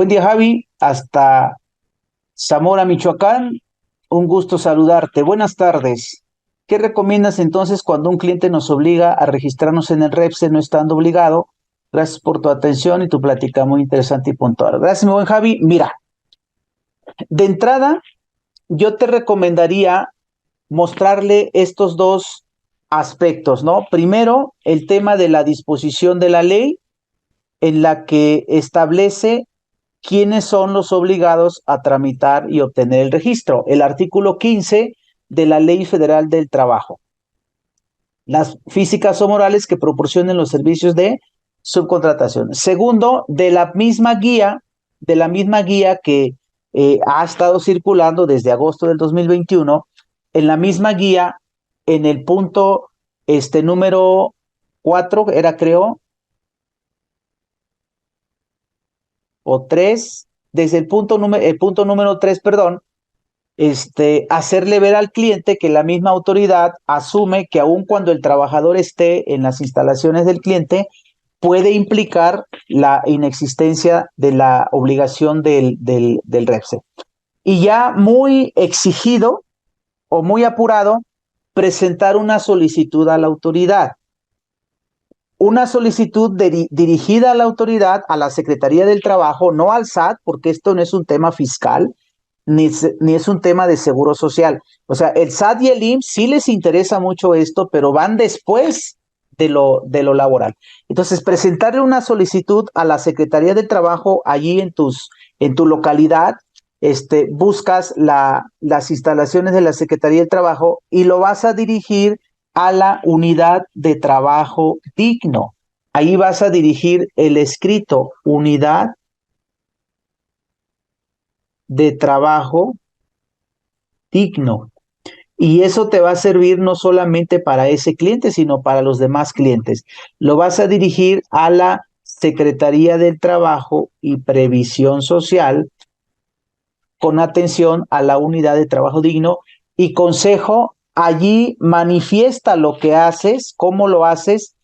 Buen día, Javi, hasta Zamora, Michoacán. Un gusto saludarte. Buenas tardes. ¿Qué recomiendas entonces cuando un cliente nos obliga a registrarnos en el REPSE no estando obligado? Gracias por tu atención y tu plática muy interesante y puntual. Gracias, mi buen Javi. Mira, de entrada, yo te recomendaría mostrarle estos dos aspectos, ¿no? Primero, el tema de la disposición de la ley en la que establece quiénes son los obligados a tramitar y obtener el registro. El artículo 15 de la Ley Federal del Trabajo. Las físicas o morales que proporcionen los servicios de subcontratación. Segundo, de la misma guía que ha estado circulando desde agosto del 2021, en la misma guía, en el punto número 4, era creo, o 3, desde el punto número 3, perdón, hacerle ver al cliente que la misma autoridad asume que aun cuando el trabajador esté en las instalaciones del cliente, puede implicar la inexistencia de la obligación del REPSE. Y ya muy exigido o muy apurado, presentar una solicitud a la autoridad. Una solicitud dirigida a la autoridad, a la Secretaría del Trabajo, no al SAT, porque esto no es un tema fiscal, ni es un tema de seguro social. O sea, el SAT y el IMSS sí les interesa mucho esto, pero van después de lo laboral. Entonces, presentarle una solicitud a la Secretaría del Trabajo allí en tu localidad, buscas las instalaciones de la Secretaría del Trabajo y lo vas a dirigir a la unidad de trabajo digno. Ahí vas a dirigir el escrito, unidad de trabajo digno. Y eso te va a servir no solamente para ese cliente, sino para los demás clientes. Lo vas a dirigir a la Secretaría del Trabajo y Previsión Social con atención a la unidad de trabajo digno y consejo, allí manifiesta lo que haces, cómo lo haces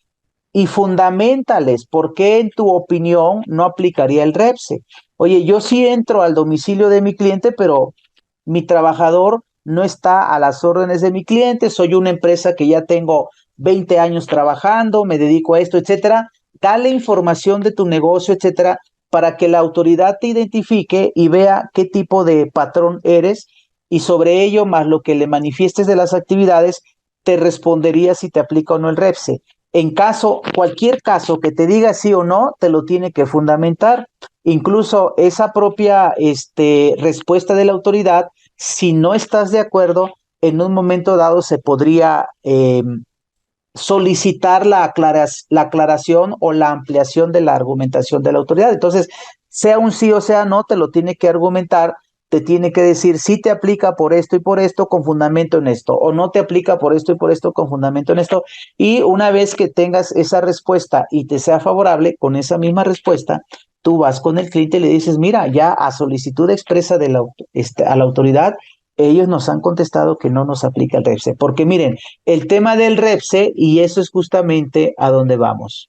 y fundamentales por qué en tu opinión no aplicaría el REPSE. Oye, yo sí entro al domicilio de mi cliente, pero mi trabajador no está a las órdenes de mi cliente, soy una empresa que ya tengo 20 años trabajando, me dedico a esto, etcétera. Dale información de tu negocio, etcétera, para que la autoridad te identifique y vea qué tipo de patrón eres y sobre ello, más lo que le manifiestes de las actividades, te respondería si te aplica o no el REPSE. Cualquier caso que te diga sí o no, te lo tiene que fundamentar. Incluso esa propia respuesta de la autoridad, si no estás de acuerdo, en un momento dado se podría solicitar la aclaración o la ampliación de la argumentación de la autoridad. Entonces, sea un sí o sea no, te lo tiene que argumentar, te tiene que decir si te aplica por esto y por esto con fundamento en esto, o no te aplica por esto y por esto con fundamento en esto. Y una vez que tengas esa respuesta y te sea favorable, con esa misma respuesta, tú vas con el cliente y le dices, mira, ya a solicitud expresa a la autoridad, ellos nos han contestado que no nos aplica el REPSE. Porque miren, el tema del REPSE, y eso es justamente a donde vamos.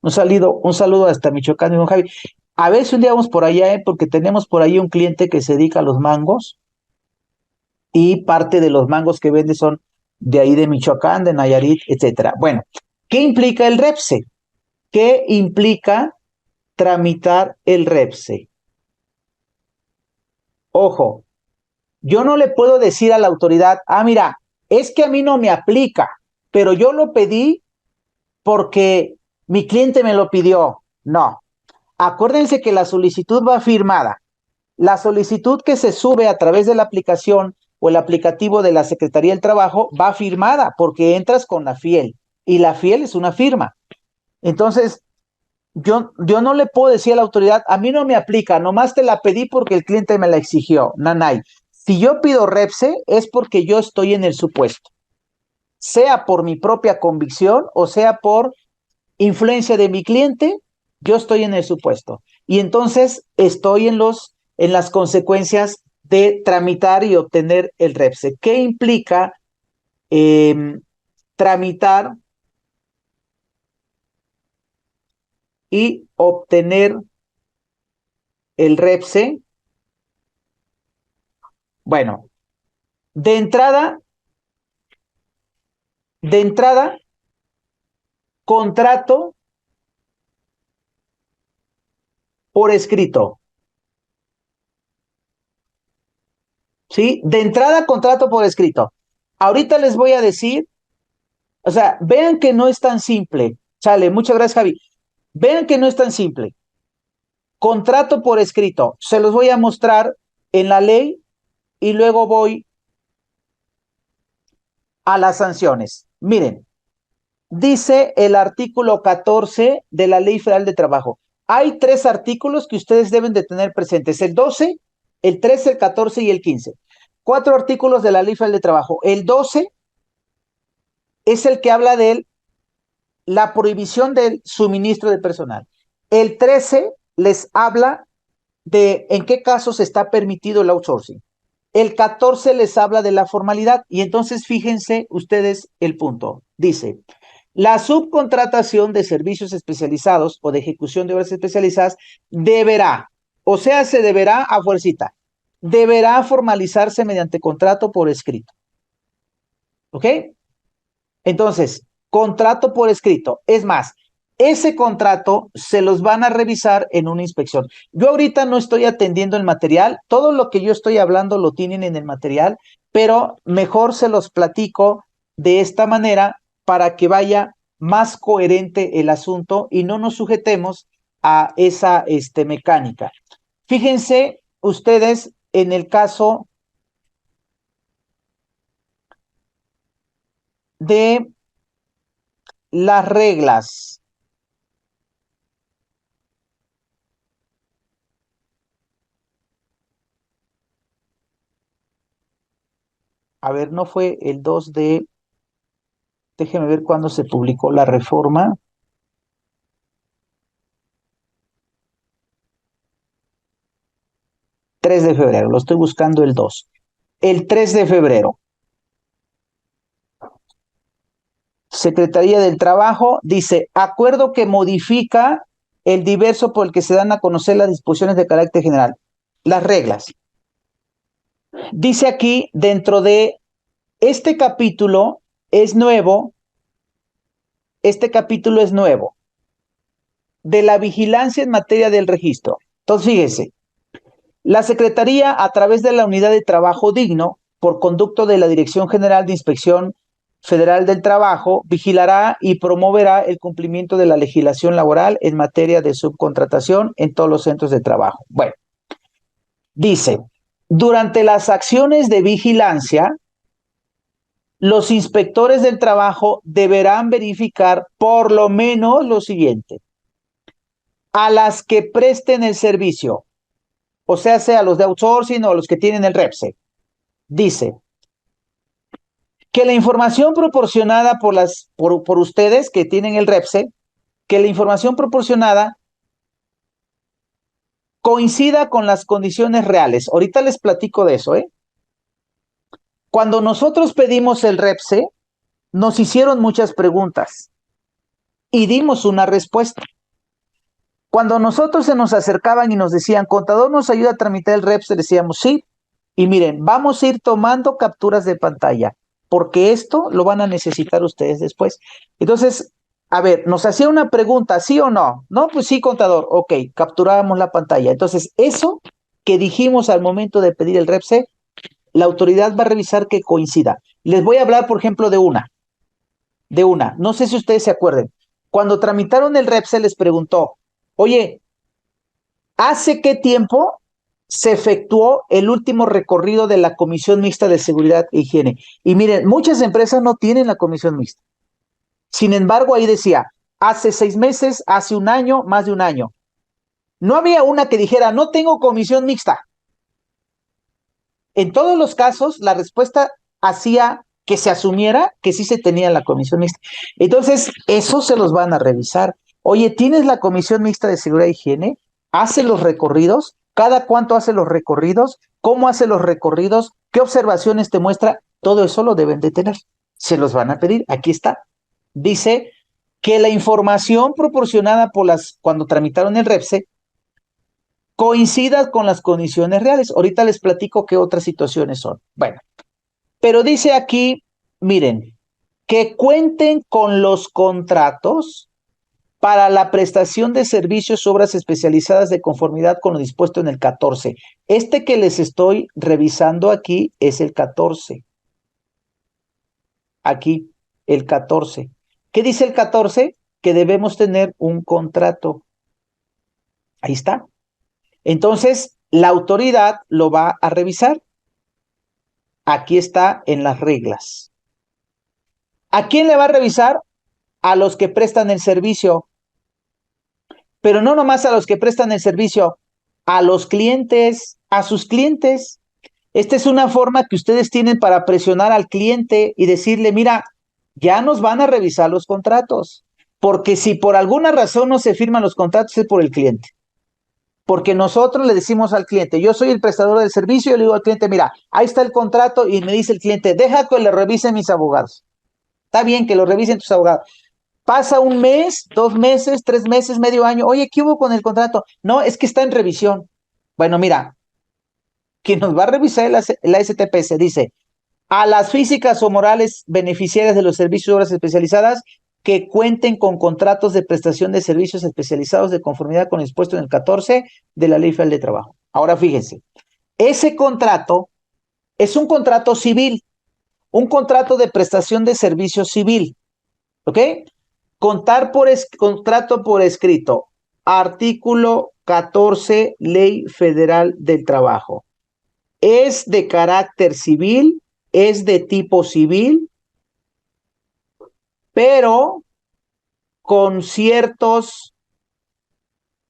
Un saludo hasta Michoacán, don Javi. A ver si un día vamos por allá, porque tenemos por ahí un cliente que se dedica a los mangos y parte de los mangos que vende son de ahí de Michoacán, de Nayarit, etcétera. Bueno, ¿qué implica el REPSE? ¿Qué implica tramitar el REPSE? Ojo, yo no le puedo decir a la autoridad, mira, es que a mí no me aplica, pero yo lo pedí porque mi cliente me lo pidió. No. Acuérdense que la solicitud va firmada. La solicitud que se sube a través de la aplicación o el aplicativo de la Secretaría del Trabajo va firmada porque entras con la FIEL y la FIEL es una firma. Entonces, yo no le puedo decir a la autoridad, a mí no me aplica, nomás te la pedí porque el cliente me la exigió. Nanay. Si yo pido REPSE es porque yo estoy en el supuesto, sea por mi propia convicción o sea por influencia de mi cliente, yo estoy en el supuesto. Y entonces estoy en las consecuencias de tramitar y obtener el REPSE. ¿Qué implica tramitar y obtener el REPSE. Bueno, de entrada, contrato por escrito. ¿Sí? De entrada, contrato por escrito. Ahorita les voy a decir, o sea, vean que no es tan simple. Sale, muchas gracias, Javi. Vean que no es tan simple. Contrato por escrito. Se los voy a mostrar en la ley y luego voy a las sanciones. Miren, dice el artículo 14 de la Ley Federal de Trabajo. Hay 3 artículos que ustedes deben de tener presentes: el 12, el 13, el 14 y el 15. 4 artículos de la Ley Federal de Trabajo. El 12 es el que habla de la prohibición del suministro de personal. El 13 les habla de en qué casos está permitido el outsourcing. El 14 les habla de la formalidad. Y entonces fíjense ustedes el punto. Dice, la subcontratación de servicios especializados o de ejecución de obras especializadas deberá, o sea, se deberá a fuercita, deberá formalizarse mediante contrato por escrito. ¿Ok? Entonces, contrato por escrito. Es más, ese contrato se los van a revisar en una inspección. Yo ahorita no estoy atendiendo el material, todo lo que yo estoy hablando lo tienen en el material, pero mejor se los platico de esta manera para que vaya más coherente el asunto y no nos sujetemos a esa mecánica. Fíjense ustedes en el caso de las reglas. A ver, no fue el 2 de, déjeme ver cuándo se publicó la reforma. $3 de febrero, lo estoy buscando el 2. El 3 de febrero. Secretaría del Trabajo dice, acuerdo que modifica el diverso por el que se dan a conocer las disposiciones de carácter general. Las reglas. Dice aquí, dentro de este capítulo es nuevo, de la vigilancia en materia del registro. Entonces, fíjese, la Secretaría, a través de la Unidad de Trabajo Digno, por conducto de la Dirección General de Inspección Federal del Trabajo, vigilará y promoverá el cumplimiento de la legislación laboral en materia de subcontratación en todos los centros de trabajo. Bueno, dice, durante las acciones de vigilancia, los inspectores del trabajo deberán verificar por lo menos lo siguiente: a las que presten el servicio, o sea los de outsourcing o los que tienen el REPSE. Dice que la información proporcionada por ustedes que tienen el REPSE, que la información proporcionada coincida con las condiciones reales. Ahorita les platico de eso, ¿eh? Cuando nosotros pedimos el REPSE, nos hicieron muchas preguntas y dimos una respuesta. Cuando nosotros se nos acercaban y nos decían, contador, ¿nos ayuda a tramitar el REPSE? Decíamos, sí. Y miren, vamos a ir tomando capturas de pantalla, porque esto lo van a necesitar ustedes después. Entonces, a ver, nos hacía una pregunta, ¿sí o no? No, pues sí, contador. Ok, capturábamos la pantalla. Entonces, eso que dijimos al momento de pedir el REPSE, la autoridad va a revisar que coincida. Les voy a hablar, por ejemplo, de una. No sé si ustedes se acuerden. Cuando tramitaron el REPSE les preguntó, oye, ¿hace qué tiempo se efectuó el último recorrido de la Comisión Mixta de Seguridad e Higiene? Y miren, muchas empresas no tienen la comisión mixta. Sin embargo, ahí decía, hace 6 meses, hace un año, más de un año. No había una que dijera, no tengo comisión mixta. En todos los casos, la respuesta hacía que se asumiera que sí se tenía la comisión mixta. Entonces, eso se los van a revisar. Oye, ¿tienes la Comisión Mixta de Seguridad e Higiene? ¿Hace los recorridos? ¿Cada cuánto hace los recorridos? ¿Cómo hace los recorridos? ¿Qué observaciones te muestra? Todo eso lo deben de tener. Se los van a pedir. Aquí está. Dice que la información proporcionada por cuando tramitaron el REPSE coincida con las condiciones reales. Ahorita les platico qué otras situaciones son. Bueno, pero dice aquí, miren, que cuenten con los contratos para la prestación de servicios, obras especializadas de conformidad con lo dispuesto en el 14. Este que les estoy revisando aquí es el 14. Aquí, el 14. ¿Qué dice el 14? Que debemos tener un contrato. Ahí está. Entonces, la autoridad lo va a revisar. Aquí está en las reglas. ¿A quién le va a revisar? A los que prestan el servicio. Pero no nomás a los que prestan el servicio, a los clientes, a sus clientes. Esta es una forma que ustedes tienen para presionar al cliente y decirle, mira, ya nos van a revisar los contratos. Porque si por alguna razón no se firman los contratos es por el cliente. Porque nosotros le decimos al cliente, yo soy el prestador del servicio, y le digo al cliente, mira, ahí está el contrato, y me dice el cliente, deja que le revisen mis abogados. Está bien que lo revisen tus abogados. Pasa un mes, 2 meses, 3 meses, medio año. Oye, ¿qué hubo con el contrato? No, es que está en revisión. Bueno, mira, quien nos va a revisar la STPS dice, a las físicas o morales beneficiarias de los servicios de obras especializadas que cuenten con contratos de prestación de servicios especializados de conformidad con lo dispuesto en el 14 de la Ley Federal de Trabajo. Ahora fíjense, ese contrato es un contrato civil, un contrato de prestación de servicio civil, ¿ok? Contrato por escrito, artículo 14, Ley Federal del Trabajo. Es de carácter civil, es de tipo civil, pero con ciertos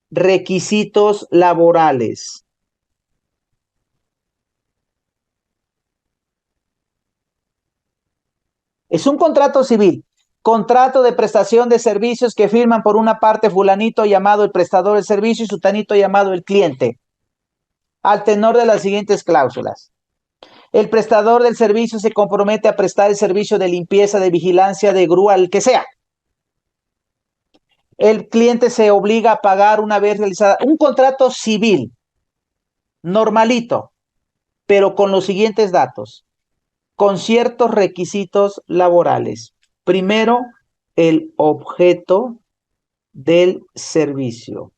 requisitos laborales. Es un contrato civil, contrato de prestación de servicios que firman por una parte fulanito llamado el prestador del servicio y sutanito llamado el cliente, al tenor de las siguientes cláusulas. El prestador del servicio se compromete a prestar el servicio de limpieza, de vigilancia, de grúa, el que sea. El cliente se obliga a pagar una vez realizada un contrato civil, normalito, pero con los siguientes datos, con ciertos requisitos laborales. Primero, el objeto del servicio.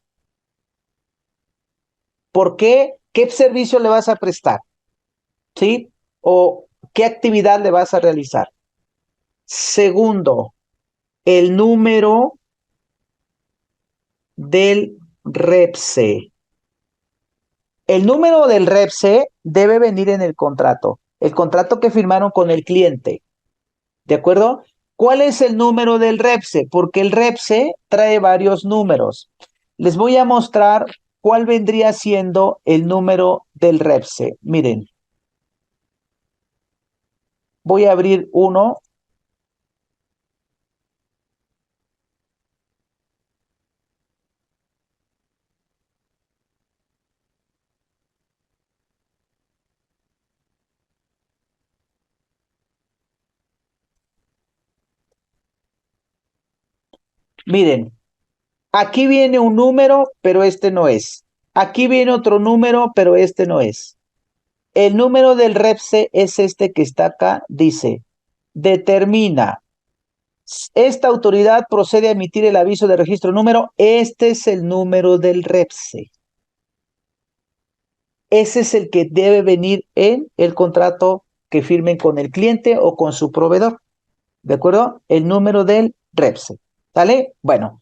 ¿Por qué? ¿Qué servicio le vas a prestar? ¿Sí? ¿O qué actividad le vas a realizar? Segundo, el número del REPSE. El número del REPSE debe venir en el contrato que firmaron con el cliente. ¿De acuerdo? ¿Cuál es el número del REPSE? Porque el REPSE trae varios números. Les voy a mostrar cuál vendría siendo el número del REPSE. Miren, voy a abrir uno. Miren, aquí viene un número, pero este no es. Aquí viene otro número, pero este no es. El número del REPSE es este que está acá. Dice, determina. Esta autoridad procede a emitir el aviso de registro número. Este es el número del REPSE. Ese es el que debe venir en el contrato que firmen con el cliente o con su proveedor. ¿De acuerdo? El número del REPSE. ¿Sale? Bueno,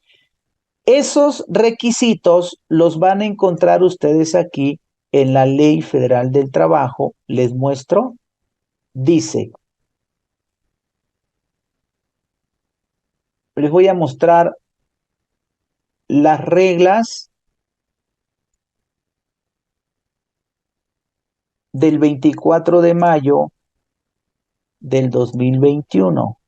esos requisitos los van a encontrar ustedes aquí en la Ley Federal del Trabajo. Les muestro. Dice, les voy a mostrar las reglas del 24 de mayo del 2021.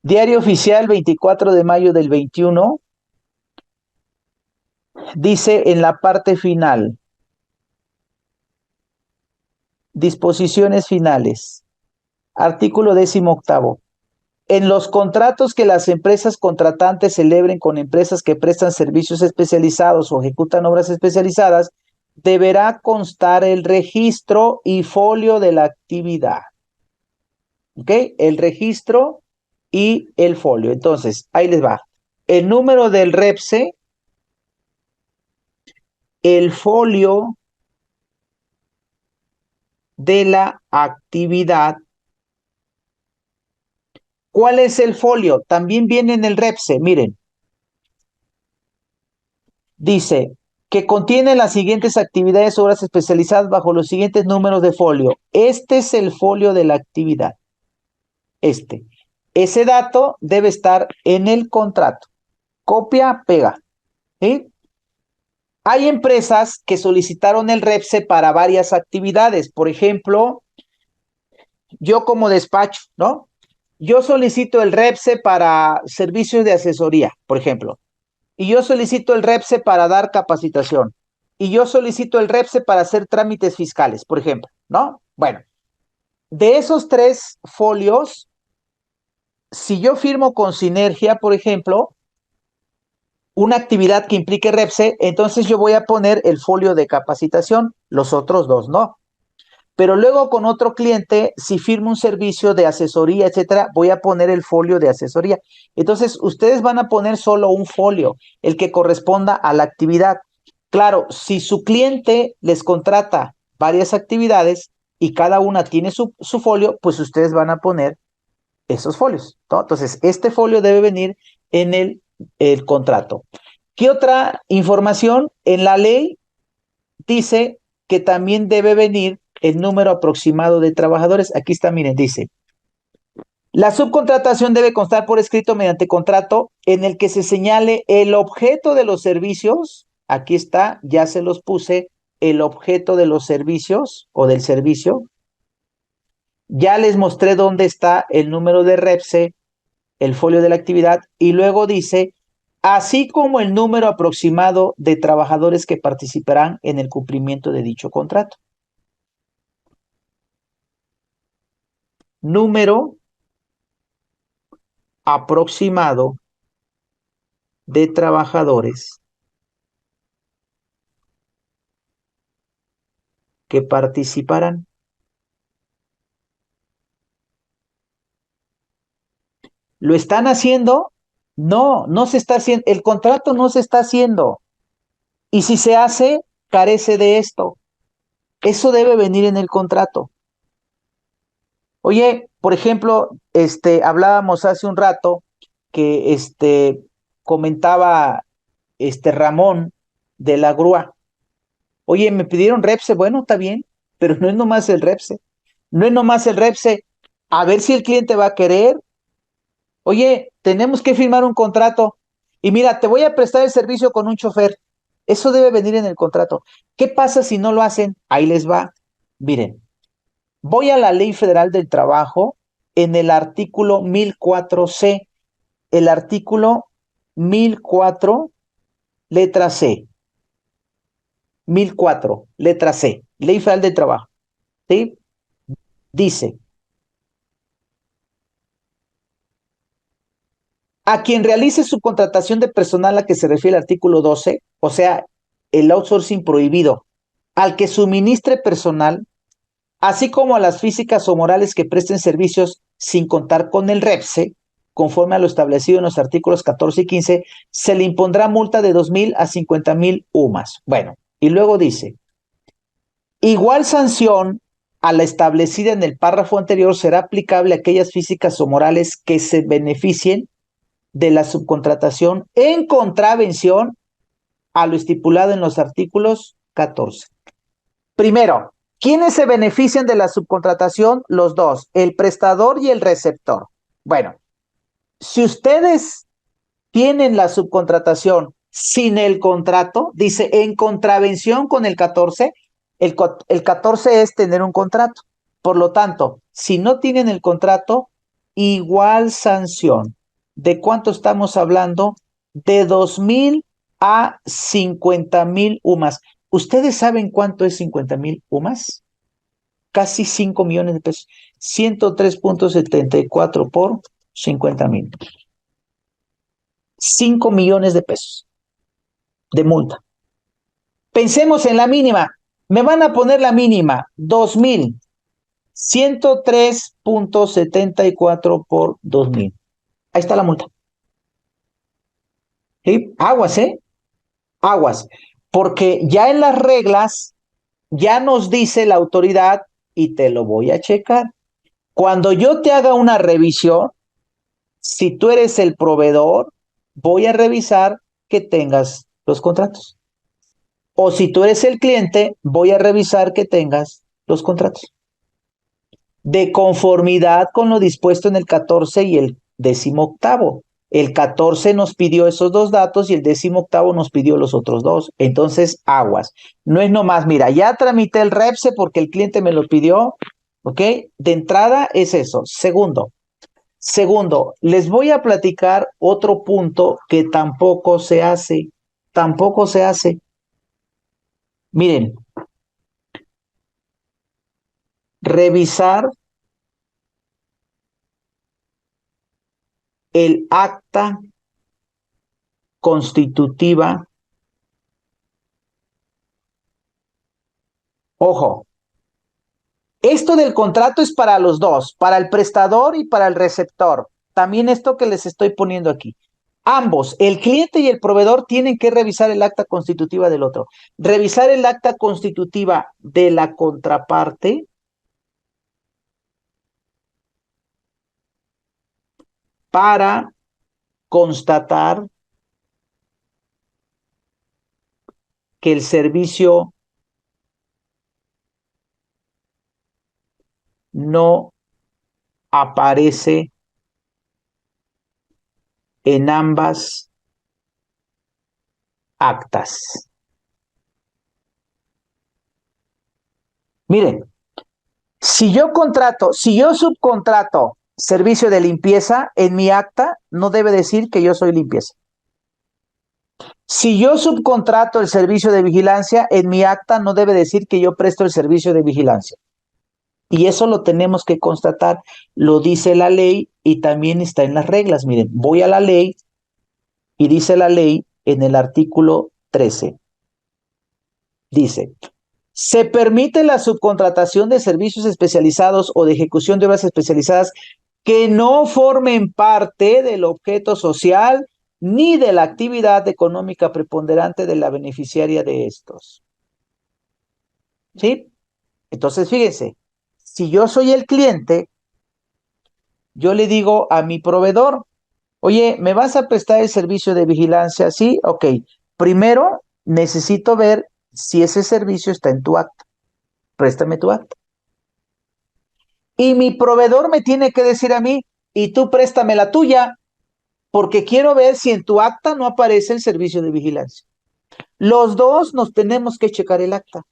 Diario Oficial, 24 de mayo del 21, dice en la parte final, disposiciones finales, artículo 18. En los contratos que las empresas contratantes celebren con empresas que prestan servicios especializados o ejecutan obras especializadas, deberá constar el registro y folio de la actividad. ¿Ok? El registro y el folio. Entonces, ahí les va. El número del REPSE, el folio de la actividad. ¿Cuál es el folio? También viene en el REPSE, miren. Dice que contiene las siguientes actividades, obras especializadas bajo los siguientes números de folio. Este es el folio de la actividad. Ese dato debe estar en el contrato. Copia, pega. ¿Sí? Hay empresas que solicitaron el REPSE para varias actividades. Por ejemplo, yo como despacho, ¿no? Yo solicito el REPSE para servicios de asesoría, por ejemplo. Y yo solicito el REPSE para dar capacitación. Y yo solicito el REPSE para hacer trámites fiscales, por ejemplo, ¿no? Bueno, de esos 3 folios, si yo firmo con Sinergia, por ejemplo, una actividad que implique REPSE, entonces yo voy a poner el folio de capacitación, los otros 2 no. Pero luego con otro cliente, si firmo un servicio de asesoría, etcétera, voy a poner el folio de asesoría. Entonces, ustedes van a poner solo un folio, el que corresponda a la actividad. Claro, si su cliente les contrata varias actividades y cada una tiene su folio, pues ustedes van a poner esos folios, ¿no? Entonces, este folio debe venir en el contrato. ¿Qué otra información? En la ley dice que también debe venir el número aproximado de trabajadores. Aquí está, miren, dice, la subcontratación debe constar por escrito mediante contrato en el que se señale el objeto de los servicios. Aquí está, ya se los puse, el objeto de los servicios o del servicio. Ya les mostré dónde está el número de REPSE, el folio de la actividad, y luego dice, así como el número aproximado de trabajadores que participarán en el cumplimiento de dicho contrato. Número aproximado de trabajadores que participarán. ¿Lo están haciendo? No, no se está haciendo. El contrato no se está haciendo. Y si se hace, carece de esto. Eso debe venir en el contrato. Oye, por ejemplo, hablábamos hace un rato que comentaba Ramón de la grúa. Oye, me pidieron REPSE, bueno, está bien, pero no es nomás el REPSE. No es nomás el REPSE. A ver si el cliente va a querer. Oye, tenemos que firmar un contrato. Y mira, te voy a prestar el servicio con un chofer. Eso debe venir en el contrato. ¿Qué pasa si no lo hacen? Ahí les va. Miren, voy a la Ley Federal del Trabajo en el artículo 1004C. El artículo 1004, letra C. 1004, letra C. Ley Federal del Trabajo. ¿Sí? Dice, a quien realice su contratación de personal a que se refiere el artículo 12, o sea, el outsourcing prohibido, al que suministre personal, así como a las físicas o morales que presten servicios sin contar con el REPSE, conforme a lo establecido en los artículos 14 y 15, se le impondrá multa de 2,000 a 50,000 UMAS. Bueno, y luego dice, igual sanción a la establecida en el párrafo anterior será aplicable a aquellas físicas o morales que se beneficien de la subcontratación en contravención a lo estipulado en los artículos 14. Primero, ¿quiénes se benefician de la subcontratación? Los dos, el prestador y el receptor. Bueno, si ustedes tienen la subcontratación sin el contrato, dice en contravención con el 14, el 14 es tener un contrato. Por lo tanto, si no tienen el contrato, igual sanción. ¿De cuánto estamos hablando? De 2,000 a 50,000 UMAS. ¿Ustedes saben cuánto es 50,000 UMAS? Casi 5 millones de pesos. 103.74 por 50,000. 5 millones de pesos de multa. Pensemos en la mínima. Me van a poner la mínima, 2,000. 103.74 por 2,000. Ahí está la multa. ¿Sí? Aguas, ¿eh? Aguas. Porque ya en las reglas ya nos dice la autoridad, y te lo voy a checar. Cuando yo te haga una revisión, si tú eres el proveedor, voy a revisar que tengas los contratos. O si tú eres el cliente, voy a revisar que tengas los contratos. De conformidad con lo dispuesto en el 14 y el 18º. El 14 nos pidió esos dos datos y el 18º nos pidió los otros dos. Entonces, aguas. No es nomás, mira, ya tramité el REPSE porque el cliente me lo pidió, ¿ok? De entrada es eso. Segundo, les voy a platicar otro punto que tampoco se hace. Tampoco se hace. Miren, revisar el acta constitutiva. Ojo, esto del contrato es para los dos, para el prestador y para el receptor. También esto que les estoy poniendo aquí. Ambos, el cliente y el proveedor, tienen que revisar el acta constitutiva del otro. Revisar el acta constitutiva de la contraparte para constatar que el servicio no aparece en ambas actas. Miren, si yo subcontrato servicio de limpieza, en mi acta no debe decir que yo soy limpieza. Si yo subcontrato el servicio de vigilancia, en mi acta no debe decir que yo presto el servicio de vigilancia. Y eso lo tenemos que constatar, lo dice la ley y también está en las reglas. Miren, voy a la ley y dice la ley en el artículo 13. Dice, se permite la subcontratación de servicios especializados o de ejecución de obras especializadas que no formen parte del objeto social ni de la actividad económica preponderante de la beneficiaria de estos. ¿Sí? Entonces, fíjense, si yo soy el cliente, yo le digo a mi proveedor, oye, ¿me vas a prestar el servicio de vigilancia? Sí, ok. Primero, necesito ver si ese servicio está en tu acta. Préstame tu acta. Y mi proveedor me tiene que decir a mí, y tú préstame la tuya, porque quiero ver si en tu acta no aparece el servicio de vigilancia. Los dos nos tenemos que checar el acta.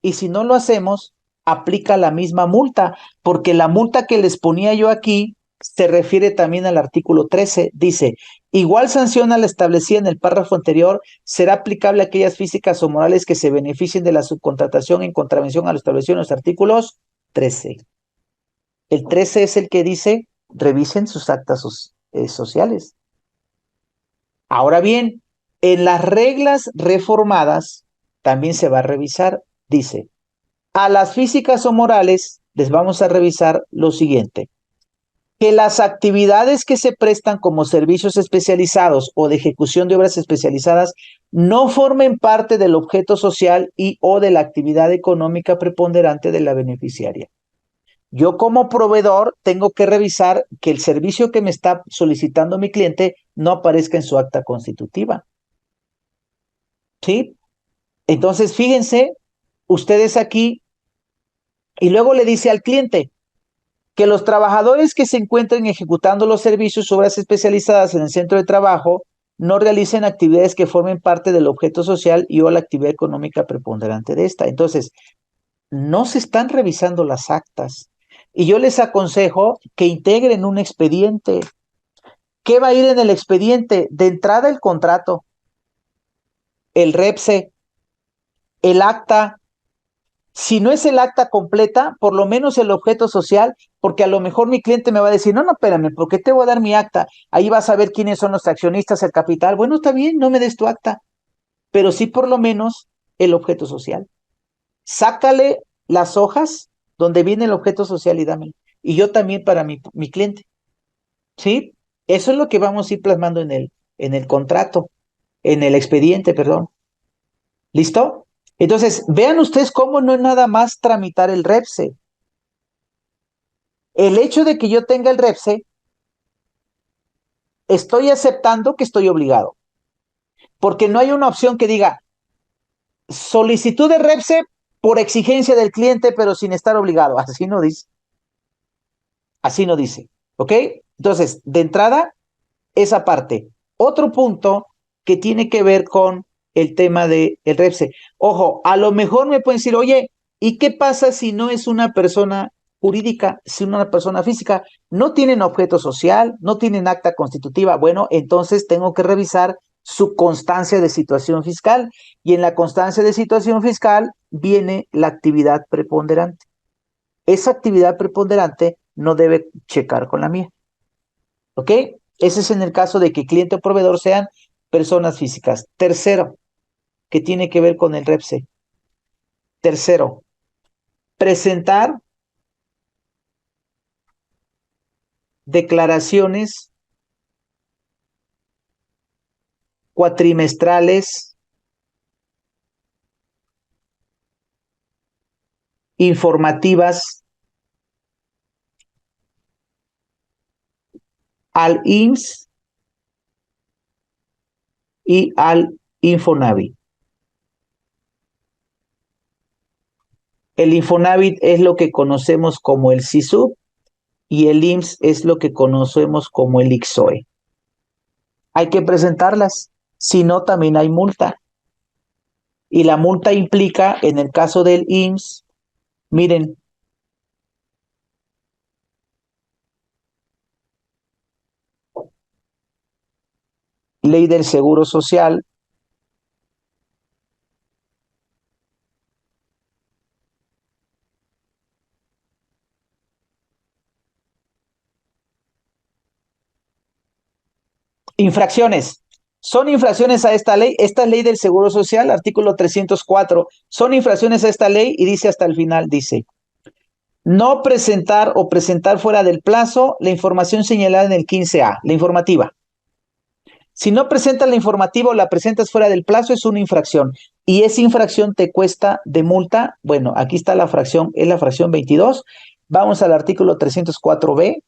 Y si no lo hacemos, aplica la misma multa, porque la multa que les ponía yo aquí se refiere también al artículo 13. Dice, igual sanción a la establecida en el párrafo anterior será aplicable a aquellas físicas o morales que se beneficien de la subcontratación en contravención a lo establecido en los artículos 13. El 13 es el que dice, revisen sus actas sociales. Ahora bien, en las reglas reformadas también se va a revisar, dice, a las físicas o morales les vamos a revisar lo siguiente, que las actividades que se prestan como servicios especializados o de ejecución de obras especializadas no formen parte del objeto social y o de la actividad económica preponderante de la beneficiaria. Yo como proveedor tengo que revisar que el servicio que me está solicitando mi cliente no aparezca en su acta constitutiva. ¿Sí? Entonces, fíjense, ustedes aquí, y luego le dice al cliente que los trabajadores que se encuentren ejecutando los servicios o obras especializadas en el centro de trabajo no realicen actividades que formen parte del objeto social y o la actividad económica preponderante de esta. Entonces, no se están revisando las actas. Y yo les aconsejo que integren un expediente. ¿Qué va a ir en el expediente? De entrada, el contrato, el REPSE, el acta, Si no es el acta completa, por lo menos el objeto social, porque a lo mejor mi cliente me va a decir, no, no, espérame, ¿por qué te voy a dar mi acta? Ahí vas a ver quiénes son los accionistas, el capital. Bueno, está bien, no me des tu acta, pero sí por lo menos el objeto social. Sácale las hojas donde viene el objeto social y dámelo. Y yo también para mi cliente, ¿sí? Eso es lo que vamos a ir plasmando en el contrato, en el expediente, perdón. ¿Listo? Entonces, vean ustedes cómo no es nada más tramitar el REPSE. El hecho de que yo tenga el REPSE, estoy aceptando que estoy obligado, porque no hay una opción que diga solicitud de REPSE por exigencia del cliente, pero sin estar obligado. Así no dice. Así no dice. ¿Ok? Entonces, de entrada, esa parte. Otro punto que tiene que ver con el tema del REPSE. Ojo, a lo mejor me pueden decir, oye, ¿y qué pasa si no es una persona jurídica, si una persona física? No tienen objeto social, no tienen acta constitutiva. Bueno, entonces tengo que revisar su constancia de situación fiscal y en la constancia de situación fiscal viene la actividad preponderante. Esa actividad preponderante no debe checar con la mía. ¿Ok? Ese es en el caso de que cliente o proveedor sean personas físicas. Tercero, que tiene que ver con el REPSE. Tercero, presentar declaraciones cuatrimestrales informativas al IMSS y al Infonavit. El Infonavit es lo que conocemos como el SISUB y el IMSS es lo que conocemos como el IXOE. Hay que presentarlas, si no también hay multa. Y la multa implica, en el caso del IMSS, miren, ley del Seguro Social, infracciones. Son infracciones a esta ley del Seguro Social, artículo 304, son infracciones a esta ley y dice hasta el final, dice, no presentar o presentar fuera del plazo la información señalada en el 15A, la informativa. Si no presentas la informativa o la presentas fuera del plazo, es una infracción. Y esa infracción te cuesta de multa. Bueno, aquí está la fracción, es la fracción 22. Vamos al artículo 304B.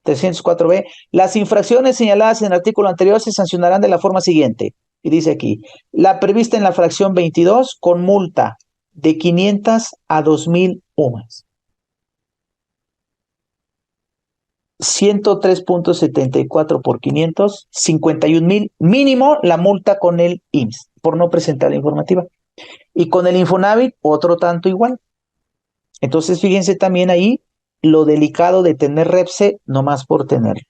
304B. Las infracciones señaladas en el artículo anterior se sancionarán de la forma siguiente. Y dice aquí, la prevista en la fracción 22 con multa de 500 a 2,000 UMAS. 103.74 por 500, 51,000 mínimo la multa con el IMSS por no presentar la informativa. Y con el Infonavit, otro tanto igual. Entonces, fíjense también ahí lo delicado de tener REPSE nomás por tener.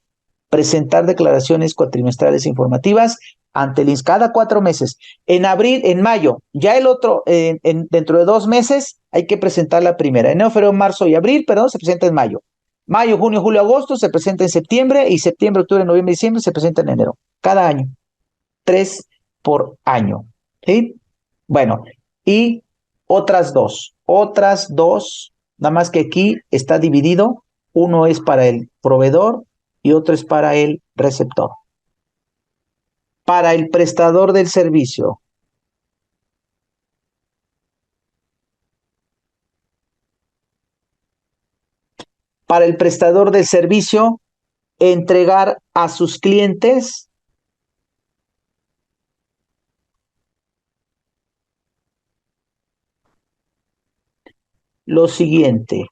Presentar declaraciones cuatrimestrales informativas ante el IMSS cada 4 meses. En abril, en mayo, ya el otro, dentro de 2 meses, hay que presentar la primera. Enero, febrero, marzo y abril, perdón, se presenta en mayo. Mayo, junio, julio, agosto se presenta en septiembre y septiembre, octubre, noviembre, diciembre se presenta en enero. Cada año. 3 por año. ¿Sí? Bueno, y otras dos, nada más que aquí está dividido, uno es para el proveedor y otro es para el receptor. Para el prestador del servicio, para el prestador del servicio, entregar a sus clientes lo siguiente: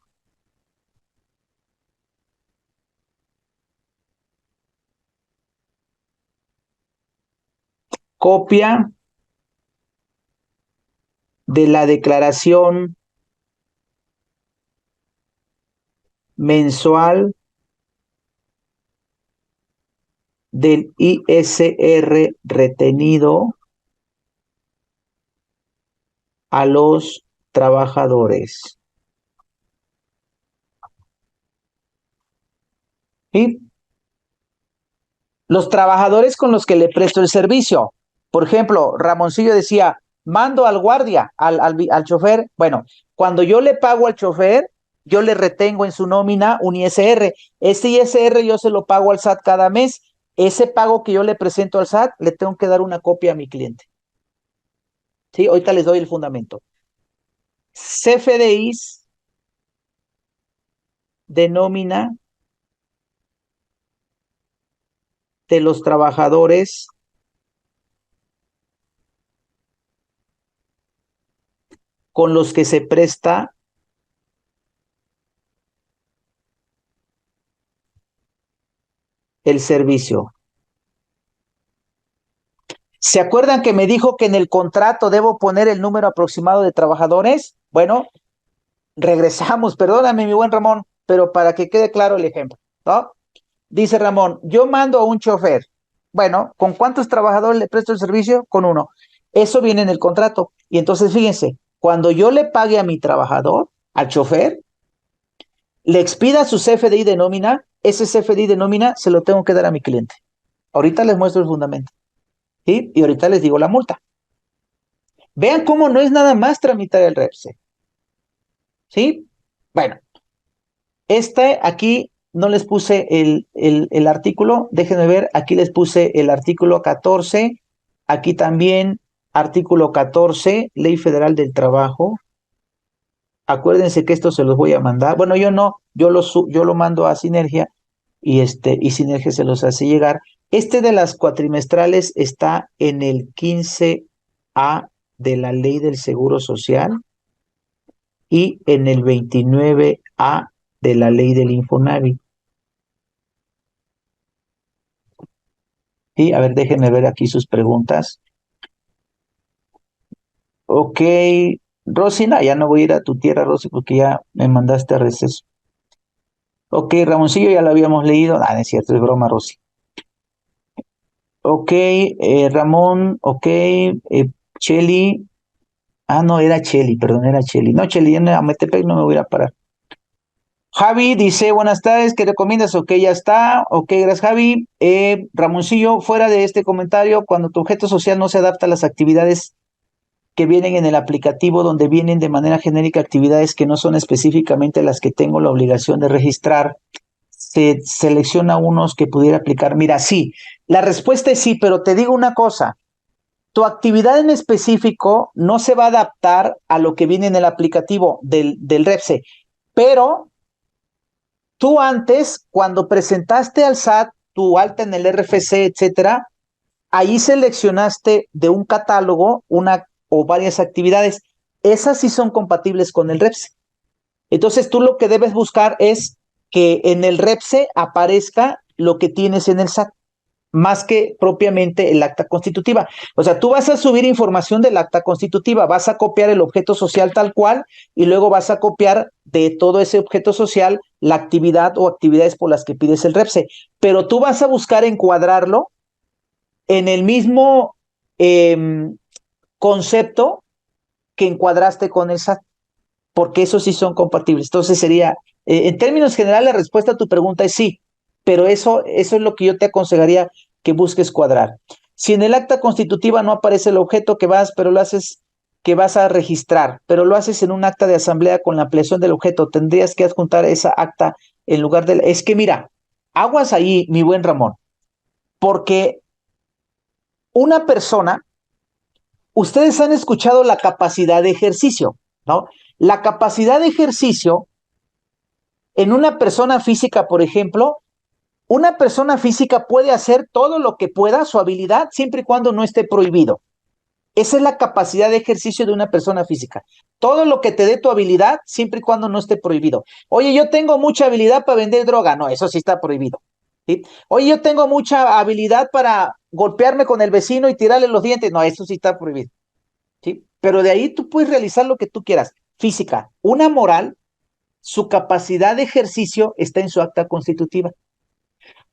copia de la declaración mensual del ISR retenido a los trabajadores. ¿Sí? Los trabajadores con los que le presto el servicio. Por ejemplo, Ramoncillo decía, mando al guardia, al chofer. Bueno, cuando yo le pago al chofer, yo le retengo en su nómina un ISR. Ese ISR yo se lo pago al SAT cada mes. Ese pago que yo le presento al SAT, le tengo que dar una copia a mi cliente. ¿Sí? Ahorita les doy el fundamento. CFDIs de nómina de los trabajadores con los que se presta el servicio. ¿Se acuerdan que me dijo que en el contrato debo poner el número aproximado de trabajadores? Bueno, regresamos, perdóname mi buen Ramón, pero para que quede claro el ejemplo, ¿no? Dice Ramón, yo mando a un chofer. Bueno, ¿con cuántos trabajadores le presto el servicio? Con uno. Eso viene en el contrato. Y entonces fíjense, cuando yo le pague a mi trabajador, al chofer, le expida su CFDI de nómina, ese CFDI de nómina se lo tengo que dar a mi cliente. Ahorita les muestro el fundamento, ¿sí? Y ahorita les digo la multa. Vean cómo no es nada más tramitar el REPSE, ¿sí? Bueno, aquí no les puse el artículo, déjenme ver, aquí les puse el artículo 14, aquí también artículo 14, Ley Federal del Trabajo. Acuérdense que esto se los voy a mandar. Bueno, yo no, yo lo mando a Sinergia y Sinergia se los hace llegar. Este de las cuatrimestrales está en el 15A de la Ley del Seguro Social y en el 29A de la Ley del Infonavit. Sí, a ver, déjenme ver aquí sus preguntas. Ok, Rosina, ya no voy a ir a tu tierra, Rosy, porque ya me mandaste a receso. Ok, Ramoncillo, ya lo habíamos leído. Ah, no es cierto, es broma, Rosy. Ok, Ramón, ok, Cheli. Ah, no, era Cheli, perdón, era Cheli. No, Cheli, en Ametepec no me voy a parar. Javi dice, buenas tardes, ¿qué recomiendas? Ok, ya está. Ok, gracias, Javi. Ramoncillo, fuera de este comentario, cuando tu objeto social no se adapta a las actividades que vienen en el aplicativo, donde vienen de manera genérica actividades que no son específicamente las que tengo la obligación de registrar, se selecciona unos que pudiera aplicar. Mira, sí, la respuesta es sí, pero te digo una cosa. Tu actividad en específico no se va a adaptar a lo que viene en el aplicativo del REPSE, pero tú antes, cuando presentaste al SAT tu alta en el RFC, etcétera, ahí seleccionaste de un catálogo una o varias actividades. Esas sí son compatibles con el REPSE. Entonces tú lo que debes buscar es que en el REPSE aparezca lo que tienes en el SAT, más que propiamente el acta constitutiva. O sea, tú vas a subir información del acta constitutiva, vas a copiar el objeto social tal cual y luego vas a copiar de todo ese objeto social la actividad o actividades por las que pides el REPSE. Pero tú vas a buscar encuadrarlo en el mismo concepto que encuadraste con el SAT, porque esos sí son compatibles. Entonces sería, en términos generales, la respuesta a tu pregunta es sí, pero eso es lo que yo te aconsejaría que busques cuadrar. Si en el acta constitutiva no aparece el objeto pero lo haces, que vas a registrar, pero lo haces en un acta de asamblea con la ampliación del objeto, tendrías que adjuntar esa acta en lugar de... Es que mira, aguas ahí, mi buen Ramón, porque una persona, ustedes han escuchado la capacidad de ejercicio, ¿no? La capacidad de ejercicio en una persona física, por ejemplo, una persona física puede hacer todo lo que pueda, su habilidad, siempre y cuando no esté prohibido. Esa es la capacidad de ejercicio de una persona física. Todo lo que te dé tu habilidad, siempre y cuando no esté prohibido. Oye, yo tengo mucha habilidad para vender droga. No, eso sí está prohibido. ¿Sí? Oye, yo tengo mucha habilidad para golpearme con el vecino y tirarle los dientes. No, eso sí está prohibido. ¿Sí? Pero de ahí tú puedes realizar lo que tú quieras. Física. Una moral, su capacidad de ejercicio está en su acta constitutiva.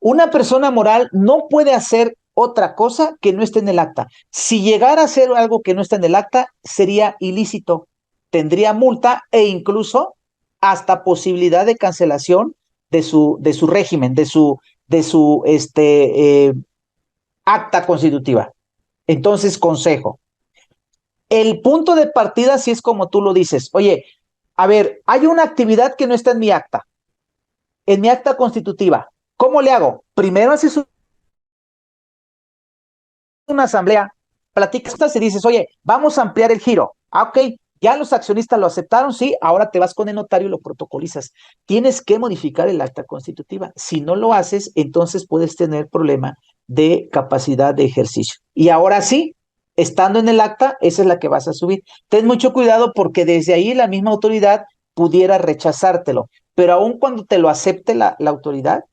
Una persona moral no puede hacer otra cosa que no esté en el acta. Si llegara a ser algo que no está en el acta, sería ilícito, tendría multa e incluso hasta posibilidad de cancelación de su régimen, de su acta constitutiva. Entonces, consejo. El punto de partida, si es como tú lo dices, oye, a ver, hay una actividad que no está en mi acta constitutiva. ¿Cómo le hago? Primero haces una asamblea, platicas y dices, oye, vamos a ampliar el giro. Ah, ok, ya los accionistas lo aceptaron, sí, ahora te vas con el notario y lo protocolizas. Tienes que modificar el acta constitutiva. Si no lo haces, entonces puedes tener problema de capacidad de ejercicio. Y ahora sí, estando en el acta, esa es la que vas a subir. Ten mucho cuidado porque desde ahí la misma autoridad pudiera rechazártelo. Pero aun cuando te lo acepte la autoridad,